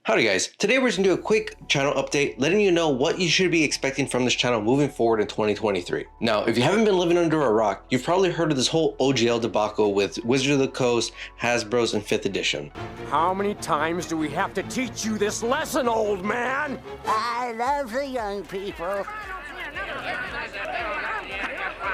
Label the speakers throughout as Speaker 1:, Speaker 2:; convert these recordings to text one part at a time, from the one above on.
Speaker 1: Howdy guys, today we're just going to do a quick channel update letting you know what you should be expecting from this channel moving forward in 2023. Now, if you haven't been living under a rock, you've probably heard of this whole OGL debacle with Wizards of the Coast, Hasbro's, and 5th edition.
Speaker 2: How many times do we have to teach you this lesson, old man?
Speaker 3: I love the young people.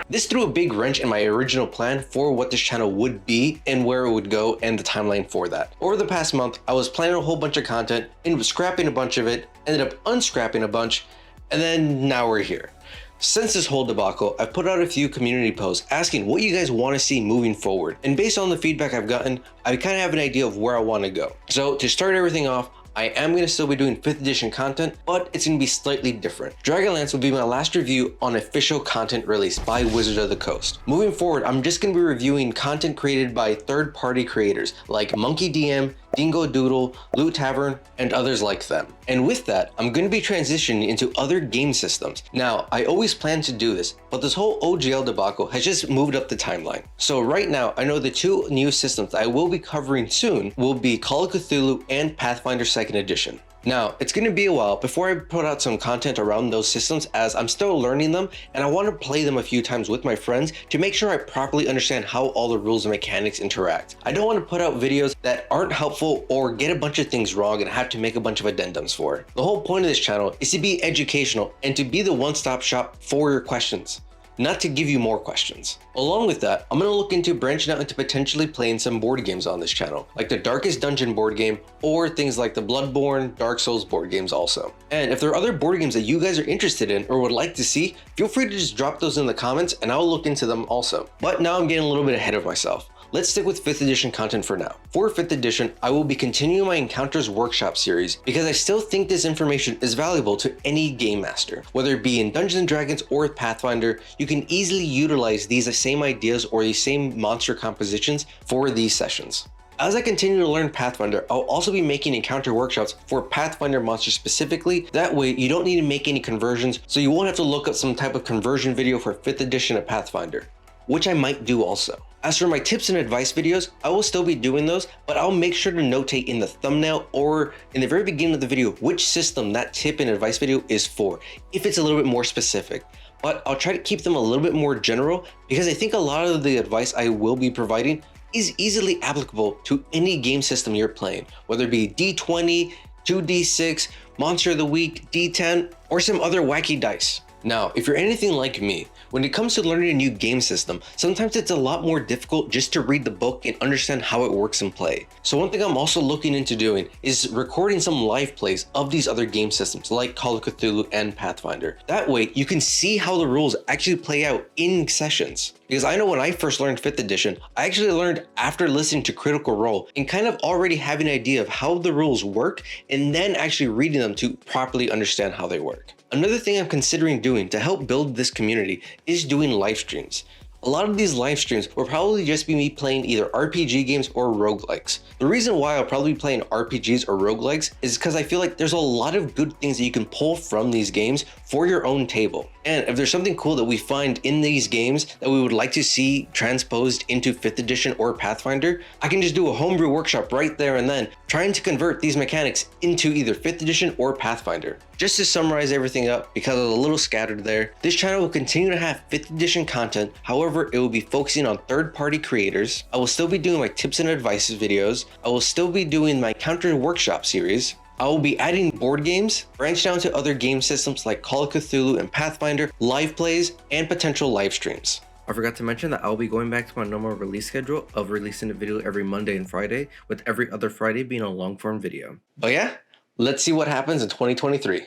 Speaker 1: This threw a big wrench in my original plan for what this channel would be and where it would go and the timeline for that. Over the past month, I was planning a whole bunch of content, ended up scrapping a bunch of it, ended up unscrapping a bunch, and then now we're here. Since this whole debacle, I've put out a few community posts asking what you guys want to see moving forward. And based on the feedback I've gotten, I kind of have an idea of where I want to go. So to start everything off, I am going to still be doing 5th edition content, but it's going to be slightly different. Dragonlance will be my last review on official content released by Wizards of the Coast. Moving forward, I'm just going to be reviewing content created by third-party creators like Monkey DM, Dingo Doodle, Loot Tavern, and others like them. And with that, I'm going to be transitioning into other game systems. Now, I always planned to do this, but this whole OGL debacle has just moved up the timeline. So right now, I know the two new systems I will be covering soon will be Call of Cthulhu and Pathfinder 2nd Edition. Now, it's going to be a while before I put out some content around those systems as I'm still learning them and I want to play them a few times with my friends to make sure I properly understand how all the rules and mechanics interact. I don't want to put out videos that aren't helpful or get a bunch of things wrong and have to make a bunch of addendums for. The whole point of this channel is to be educational and to be the one-stop shop for your questions, not to give you more questions. Along with that, I'm going to look into branching out into potentially playing some board games on this channel, like the Darkest Dungeon board game or things like the Bloodborne, Dark Souls board games also. And if there are other board games that you guys are interested in or would like to see, feel free to just drop those in the comments and I'll look into them also. But now I'm getting a little bit ahead of myself. Let's stick with 5th edition content for now. For 5th edition, I will be continuing my Encounters Workshop series because I still think this information is valuable to any game master. Whether it be in Dungeons & Dragons or Pathfinder, you can easily utilize these same ideas or these same monster compositions for these sessions. As I continue to learn Pathfinder, I'll also be making encounter workshops for Pathfinder monsters specifically. That way, you don't need to make any conversions, so you won't have to look up some type of conversion video for 5th edition of Pathfinder, which I might do also. As for my tips and advice videos, I will still be doing those, but I'll make sure to notate in the thumbnail or in the very beginning of the video which system that tip and advice video is for, if it's a little bit more specific. But I'll try to keep them a little bit more general because I think a lot of the advice I will be providing is easily applicable to any game system you're playing, whether it be D20, 2D6, Monster of the Week, D10, or some other wacky dice. Now, if you're anything like me, when it comes to learning a new game system, sometimes it's a lot more difficult just to read the book and understand how it works in play. So one thing I'm also looking into doing is recording some live plays of these other game systems like Call of Cthulhu and Pathfinder. That way you can see how the rules actually play out in sessions. Because I know when I first learned 5th edition, I actually learned after listening to Critical Role and kind of already having an idea of how the rules work and then actually reading them to properly understand how they work. Another thing I'm considering doing to help build this community is doing live streams. A lot of these live streams will probably just be me playing either RPG games or roguelikes. The reason why I'll probably be playing RPGs or roguelikes is because I feel like there's a lot of good things that you can pull from these games for your own table. And if there's something cool that we find in these games that we would like to see transposed into 5th edition or Pathfinder, I can just do a homebrew workshop right there and then, trying to convert these mechanics into either 5th edition or Pathfinder. Just to summarize everything up, because I was a little scattered there, this channel will continue to have 5th edition content. However, it will be focusing on third-party creators. I will still be doing my tips and advice videos. I will still be doing my Encounter Workshop series. I will be adding board games, branched down to other game systems like Call of Cthulhu and Pathfinder, live plays, and potential live streams. I forgot to mention that I'll be going back to my normal release schedule of releasing a video every Monday and Friday, with every other Friday being a long-form video. But yeah, let's see what happens in 2023.